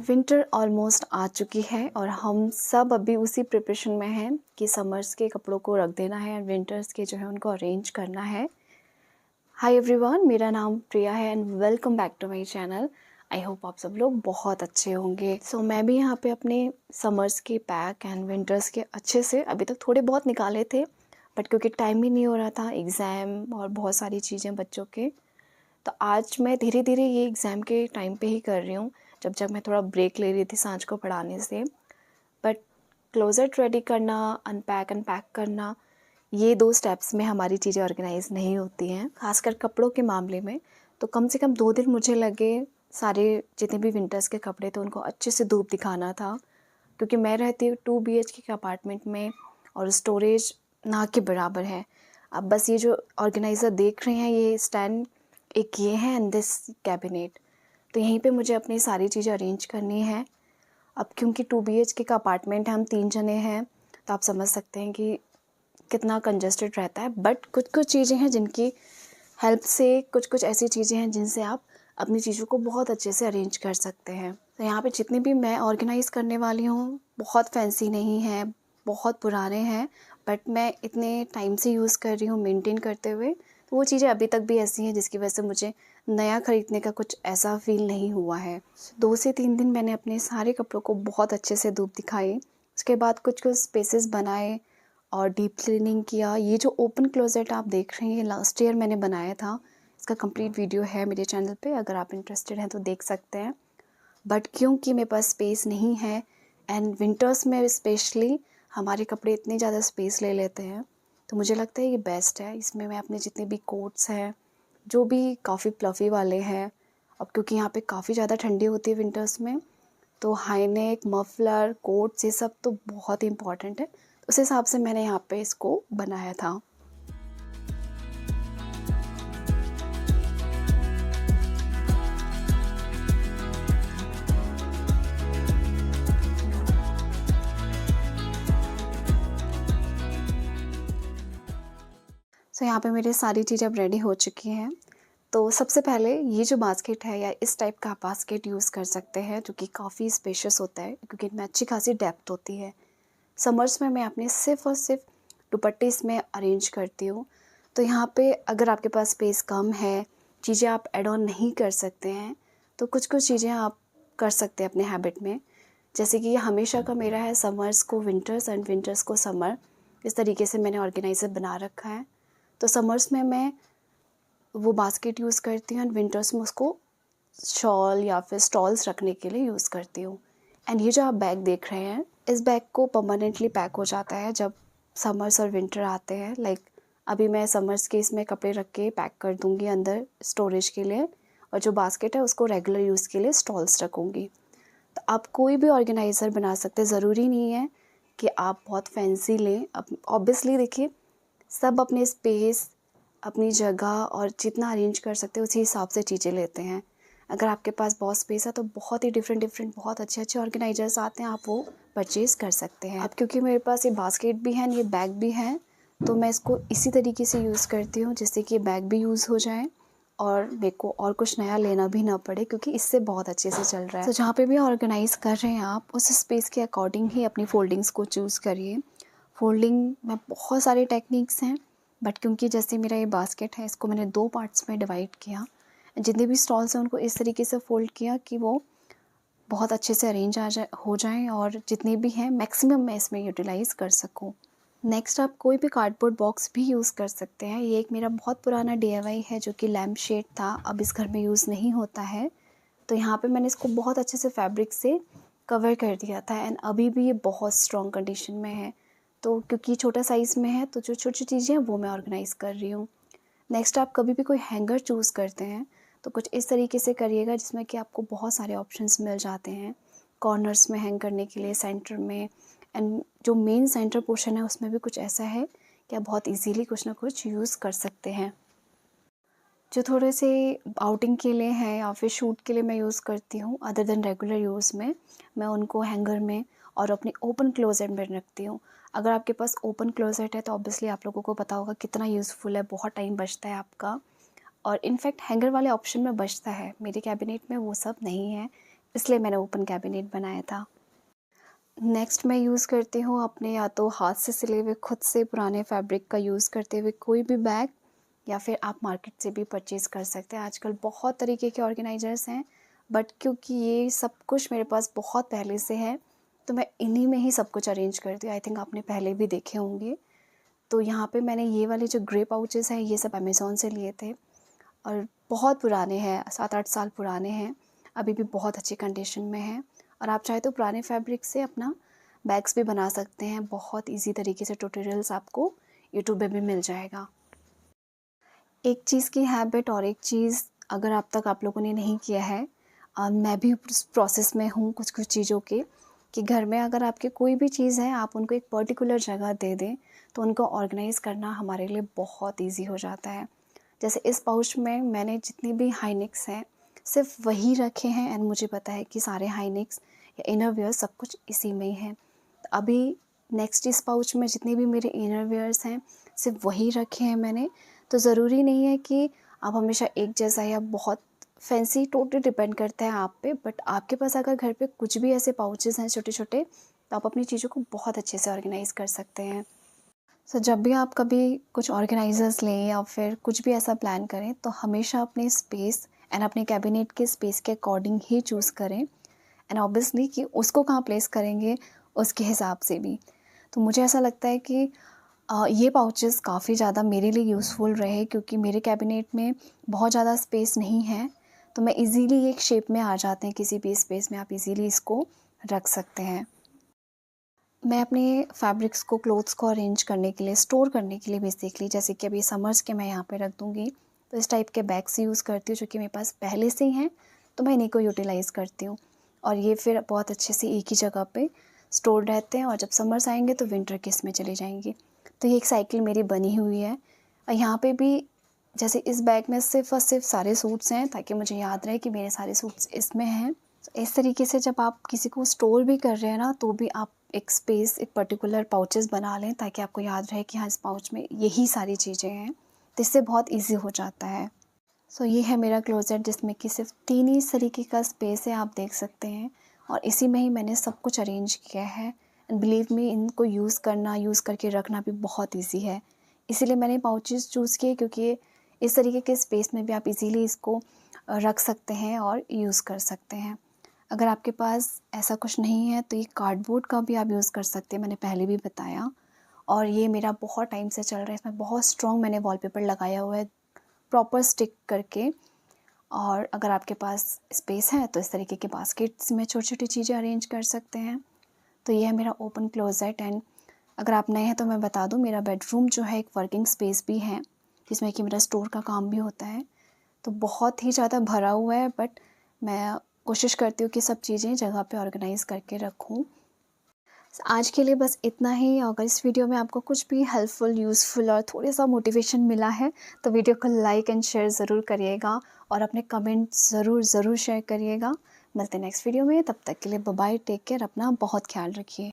Winter almost आ चुकी है और हम सब अभी उसी प्रिपरेशन में हैं कि समर्स के कपड़ों को रख देना है और विंटर्स के जो है उनको अरेंज करना है। हाय एवरीवन, मेरा नाम प्रिया है and welcome back to my channel. I hope आप सब लोग बहुत अच्छे होंगे। मैं भी यहाँ पे अपने समर्स के पैक एंड विंटर्स के अच्छे से अभी तक थोड़े बहुत निकाले थे, बट क्योंकि टाइम ही नहीं हो रहा था, एग्ज़ाम और बहुत सारी चीज़ें बच्चों के, तो आज मैं धीरे धीरे ये एग्ज़ाम के टाइम पे ही कर रही हूँ, जब मैं थोड़ा ब्रेक ले रही थी सांझ को पढ़ाने से। बट क्लोज़ेट रेडी करना, अनपैक करना, ये 2 स्टेप्स में हमारी चीज़ें ऑर्गेनाइज़ नहीं होती हैं, ख़ासकर कपड़ों के मामले में। तो कम से कम 2 दिन मुझे लगे सारे जितने भी विंटर्स के कपड़े थे उनको अच्छे से धूप दिखाना था, क्योंकि मैं रहती हूँ 2 BHK के अपार्टमेंट में और स्टोरेज ना के बराबर है। अब बस ये जो ऑर्गेनाइज़र देख रहे हैं, ये स्टैंड एक ये है एंड दिस कैबिनेट, तो यहीं पे मुझे अपनी सारी चीज़ें अरेंज करनी है। अब क्योंकि 2 BHK का अपार्टमेंट है, हम 3 जने हैं, तो आप समझ सकते हैं कि कितना कंजस्टेड रहता है। बट कुछ चीज़ें हैं जिनकी हेल्प से, कुछ ऐसी चीज़ें हैं जिनसे आप अपनी चीज़ों को बहुत अच्छे से अरेंज कर सकते हैं। तो यहाँ पे जितने भी मैं ऑर्गेनाइज़ करने वाली हूँ बहुत फैंसी नहीं है, बहुत पुराने हैं, बट मैं इतने टाइम से यूज़ कर रही हूँ मेंटेन करते हुए, तो वो चीज़ें अभी तक भी ऐसी हैं जिसकी वजह से मुझे नया ख़रीदने का कुछ ऐसा फ़ील नहीं हुआ है। 2 से 3 दिन मैंने अपने सारे कपड़ों को बहुत अच्छे से धूप दिखाई, उसके बाद कुछ स्पेसेस बनाए और डीप क्लीनिंग किया। ये जो ओपन क्लोज़ेट आप देख रहे हैं, ये लास्ट ईयर मैंने बनाया था। इसका कंप्लीट वीडियो है मेरे चैनल पे, अगर आप इंटरेस्टेड हैं तो देख सकते हैं। बट क्योंकि मेरे पास स्पेस नहीं है एंड विंटर्स में स्पेशली हमारे कपड़े इतने ज़्यादा स्पेस ले लेते हैं, तो मुझे लगता है ये बेस्ट है। इसमें मैं अपने जितने भी कोट्स हैं, जो भी काफ़ी फ्लफ़ी वाले हैं, अब क्योंकि यहाँ पे काफ़ी ज़्यादा ठंडी होती है विंटर्स में, तो हाई नेक, मफलर, कोट्स, ये सब तो बहुत ही इम्पॉर्टेंट है। उस हिसाब से मैंने यहाँ पे इसको बनाया था। यहाँ पे मेरी सारी चीज़ें अब रेडी हो चुकी हैं। तो सबसे पहले ये जो बास्केट है या इस टाइप का बास्केट यूज़ कर सकते हैं, जो कि काफ़ी स्पेशियस होता है, क्योंकि इनमें अच्छी खासी डेप्थ होती है। समर्स में मैं अपने सिर्फ़ और सिर्फ दुपट्टे इसमें अरेंज करती हूँ। तो यहाँ पे अगर आपके पास स्पेस कम है, चीज़ें आप ऐड ऑन नहीं कर सकते हैं, तो कुछ चीज़ें आप कर सकते हैं अपने हैबिट में। जैसे कि ये हमेशा का मेरा है, समर्स को विंटर्स एंड विंटर्स को समर, इस तरीके से मैंने ऑर्गेनाइज़र बना रखा है। तो समर्स में मैं वो बास्केट यूज़ करती हूँ एंड विंटर्स में उसको शॉल या फिर स्टॉल्स रखने के लिए यूज़ करती हूँ। एंड ये जो आप बैग देख रहे हैं, इस बैग को परमानेंटली पैक हो जाता है जब समर्स और विंटर आते हैं। लाइक अभी मैं समर्स के इसमें कपड़े रख के पैक कर दूँगी अंदर स्टोरेज के लिए, और जो बास्केट है उसको रेगुलर यूज़ के लिए स्टॉल्स रखूँगी। तो आप कोई भी ऑर्गेनाइज़र बना सकते हैं, ज़रूरी नहीं है कि आप बहुत फैंसी लें। अब ऑब्वियसली देखिए, सब अपने स्पेस, अपनी जगह और जितना अरेंज कर सकते हैं उसी हिसाब से चीज़ें लेते हैं। अगर आपके पास बहुत स्पेस है तो बहुत ही डिफरेंट बहुत अच्छे ऑर्गेनाइज़र्स आते हैं, आप वो परचेज़ कर सकते हैं। अब क्योंकि मेरे पास ये बास्केट भी है, ये बैग भी है, तो मैं इसको इसी तरीके से यूज़ करती हूँ जिससे कि ये बैग भी यूज़ हो जाए और मेरे को और कुछ नया लेना भी ना पड़े, क्योंकि इससे बहुत अच्छे से चल रहा है। तो जहाँ पे भी ऑर्गेनाइज़ कर रहे हैं आप, उस स्पेस के अकॉर्डिंग ही अपनी फोल्डिंग्स को चूज़ करिए। फोल्डिंग में बहुत सारे टेक्निक्स हैं, बट क्योंकि जैसे मेरा ये बास्केट है, इसको मैंने 2 पार्ट्स में डिवाइड किया। जितने भी स्टॉल्स हैं उनको इस तरीके से फ़ोल्ड किया कि वो बहुत अच्छे से अरेंज हो जाएँ और जितने भी हैं मैक्सिमम मैं इसमें यूटिलाइज़ कर सकूँ। नेक्स्ट आप कोई भी कार्डबोर्ड बॉक्स भी यूज़ कर सकते हैं। ये एक मेरा बहुत पुराना DIY है जो कि लैम्प शेड था, अब इस घर में यूज़ नहीं होता है। तो यहाँ पे मैंने इसको बहुत अच्छे से फैब्रिक से कवर कर दिया था एंड अभी भी ये बहुत स्ट्रॉन्ग कंडीशन में है। तो क्योंकि छोटा साइज़ में है, तो जो छोटी चीज़ें हैं वो मैं ऑर्गेनाइज़ कर रही हूँ। नेक्स्ट आप कभी भी कोई हैंगर चूज़ करते हैं तो कुछ इस तरीके से करिएगा जिसमें कि आपको बहुत सारे ऑप्शंस मिल जाते हैं। कॉर्नर्स में हैंग करने के लिए, सेंटर में, एंड जो मेन सेंटर पोर्शन है उसमें भी कुछ ऐसा है कि आप बहुत इजीली कुछ ना कुछ यूज़ कर सकते हैं। जो थोड़े से आउटिंग के लिए हैं या फिर शूट के लिए मैं यूज़ करती हूँ अदर देन रेगुलर यूज़ में, मैं उनको हैंगर में और अपने ओपन क्लोज़ेट में रखती हूँ। अगर आपके पास ओपन क्लोज़ेट है तो ऑब्वियसली आप लोगों को पता होगा कितना यूज़फुल है, बहुत टाइम बचता है आपका, और इनफैक्ट हैंगर वाले ऑप्शन में बचता है। मेरे कैबिनेट में वो सब नहीं है, इसलिए मैंने ओपन कैबिनेट बनाया था। नेक्स्ट मैं यूज़ करती हूँ अपने या तो हाथ से सिले हुए खुद से पुराने फैब्रिक का यूज़ करते हुए कोई भी बैग, या फिर आप मार्केट से भी परचेज़ कर सकते हैं। आजकल बहुत तरीके के ऑर्गेनाइज़र्स हैं, बट क्योंकि ये सब कुछ मेरे पास बहुत पहले से है, तो मैं इन्हीं में ही सब कुछ अरेंज करती हूँ। आई थिंक आपने पहले भी देखे होंगे। तो यहाँ पे मैंने ये वाले जो ग्रे पाउचेज़ हैं, ये सब अमेज़न से लिए थे और बहुत पुराने हैं, 7-8 साल पुराने हैं, अभी भी बहुत अच्छी कंडीशन में हैं। और आप चाहे तो पुराने फैब्रिक से अपना बैग्स भी बना सकते हैं। बहुत इजी तरीके से ट्यूटोरियल्स आपको यूट्यूब पे भी मिल जाएगा। एक चीज़ की हैबिट और एक चीज़ अगर अब तक आप लोगों ने नहीं किया है, मैं भी उस प्रोसेस में हूँ कुछ-कुछ चीज़ों के, कि घर में अगर आपके कोई भी चीज़ है, आप उनको एक पर्टिकुलर जगह दे दें, तो उनको ऑर्गेनाइज़ करना हमारे लिए बहुत ईज़ी हो जाता है। जैसे इस पाउच में मैंने जितने भी हाईनेक्स हैं, सिर्फ़ वही रखे हैं एंड मुझे पता है कि सारे हाईनेक्स या इनर वियर सब कुछ इसी में ही है। तो अभी नेक्स्ट इस पाउच में जितने भी मेरे इनर वियर्स हैं, सिर्फ़ वही रखे हैं मैंने। तो ज़रूरी नहीं है कि आप हमेशा एक जैसा या बहुत फैंसी, टोटली डिपेंड करता है आप पे। बट आपके पास अगर घर पे कुछ भी ऐसे पाउचेज़ हैं छोटे-छोटे, तो आप अपनी चीज़ों को बहुत अच्छे से ऑर्गेनाइज़ कर सकते हैं। सो जब भी आप कभी कुछ ऑर्गेनाइज़र्स लें या फिर कुछ भी ऐसा प्लान करें, तो हमेशा अपने स्पेस एंड अपने कैबिनेट के स्पेस के अकॉर्डिंग ही चूज़ करें एंड ऑब्वियसली कि उसको कहाँ प्लेस करेंगे उसके हिसाब से भी। तो मुझे ऐसा लगता है कि ये पाउचेज़ काफ़ी ज़्यादा मेरे लिए यूज़फुल रहे, क्योंकि मेरे कैबिनेट में बहुत ज़्यादा स्पेस नहीं है, तो मैं इजीली एक शेप में आ जाते हैं, किसी भी स्पेस में आप इजीली इसको रख सकते हैं। मैं अपने फैब्रिक्स को, क्लोथ्स को अरेंज करने के लिए, स्टोर करने के लिए बेसिकली, जैसे कि अभी समर्स के मैं यहाँ पे रख दूँगी, तो इस टाइप के बैग्स यूज़ करती हूँ जो कि मेरे पास पहले से ही हैं, तो मैं इन्हीं को यूटिलाइज़ करती हूँ और ये फिर बहुत अच्छे से एक ही जगह पे स्टोर रहते हैं और जब समर्स आएँगे तो विंटर के इसमें चले जाएँगे। तो ये एक साइकिल मेरी बनी हुई है। और यहाँ पे भी जैसे इस बैग में सिर्फ़ और सिर्फ सारे सूट्स हैं, ताकि मुझे याद रहे कि मेरे सारे सूट्स इसमें हैं। इस तरीके से जब आप किसी को स्टोर भी कर रहे हैं ना, तो भी आप एक स्पेस, एक पर्टिकुलर पाउचेस बना लें, ताकि आपको याद रहे कि हाँ, इस पाउच में यही सारी चीज़ें हैं। तो इससे बहुत ईज़ी हो जाता है। सो ये है मेरा क्लोज़ेट, जिसमें कि सिर्फ 3 ही इस तरीके का स्पेस है, आप देख सकते हैं, और इसी में ही मैंने सब कुछ अरेंज किया है। एंड बिलीव मी, इनको यूज़ करना, यूज़ करके रखना भी बहुत ईज़ी है। इसीलिए मैंने पाउचेस चूज़ किए, क्योंकि इस तरीके के स्पेस में भी आप इजीली इसको रख सकते हैं और यूज़ कर सकते हैं। अगर आपके पास ऐसा कुछ नहीं है, तो ये कार्डबोर्ड का भी आप यूज़ कर सकते हैं, मैंने पहले भी बताया। और ये मेरा बहुत टाइम से चल रहा है, इसमें बहुत स्ट्रॉन्ग मैंने वॉलपेपर लगाया हुआ है, प्रॉपर स्टिक करके। और अगर आपके पास स्पेस है, तो इस तरीके के बास्केट्स में छोटी-छोटी चीज़ें अरेंज कर सकते हैं। तो ये है मेरा ओपन क्लोज़ेट। एंड अगर आप नए हैं तो मैं बता दूँ, मेरा बेडरूम जो है एक वर्किंग स्पेस भी है, जिसमें कि मेरा स्टोर का काम भी होता है। तो बहुत ही ज़्यादा भरा हुआ है, बट मैं कोशिश करती हूँ कि सब चीज़ें जगह पे ऑर्गेनाइज़ करके रखूँ। आज के लिए बस इतना ही। अगर इस वीडियो में आपको कुछ भी हेल्पफुल, यूज़फुल और थोड़ा-सा मोटिवेशन मिला है, तो वीडियो को लाइक एंड शेयर ज़रूर करिएगा और अपने कमेंट्स ज़रूर शेयर करिएगा। मिलते हैं नेक्स्ट वीडियो में, तब तक के लिए बाय बाय, टेक केयर, अपना बहुत ख्याल रखिए।